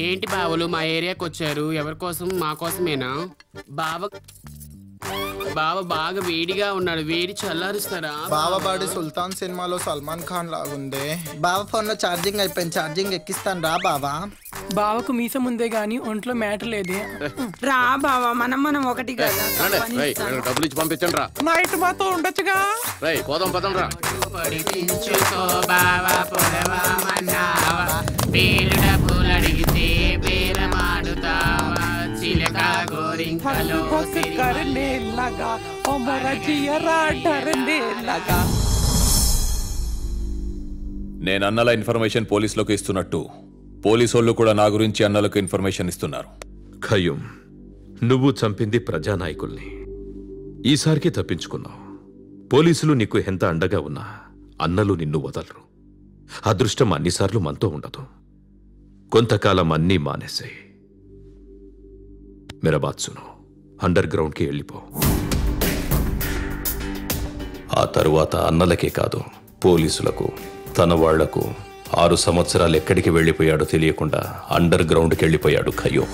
ఏంటి బావలు మా ఏరియాకి వచ్చారు? ఎవరి కోసం? మా కోసమేనా? బావ బాగా వేడిగా ఉన్నాడు, వేడి చల్లారుస్తారా? బావ బాడి సుల్తాన్ సినిమాలో సల్మాన్ ఖాన్ లాగుందే. బావ ఫోన్ లో ఛార్జింగ్ అయిపోయింది, ఛార్జింగ్ ఎక్కిస్తాను రా బావా. బావకు మీసం ఉందే గాని ఒంట్లో మ్యాటర్ లేదే. రా బావా, మనం ఒకటి కదా. డబ్బులు ఇచ్చి పంపించండి రా. నైట్ మాతో ఉండొచ్చుగా. పోదాం పదం రా. నేను అన్నల ఇన్ఫర్మేషన్ పోలీసులకు ఇస్తున్నట్టు పోలీసోళ్ళు కూడా నా గురించి అన్నలకు ఇన్ఫర్మేషన్ ఇస్తున్నారు. ఖయ్యూమ్, నువ్వు చంపింది ప్రజానాయకుల్ని. ఈసారికి తప్పించుకున్నావు. పోలీసులు నీకు ఎంత అండగా ఉన్నా అన్నలు నిన్ను వదలరు. అదృష్టం అన్నిసార్లు మనతో ఉండదు. కొంతకాలం అన్నీ మానేసాయి. मेरा बात सुनो, అండర్ గ్రౌండ్ కి వెళ్ళిపో. ఆ తరువాత అన్నలకే కాదు పోలీసులకు, తన వాళ్లకు 6 సంవత్సరాలు ఎక్కడికి వెళ్ళిపోయాడో తెలియకుండా అండర్ గ్రౌండ్కి వెళ్ళిపోయాడు ఖయ్యూమ్.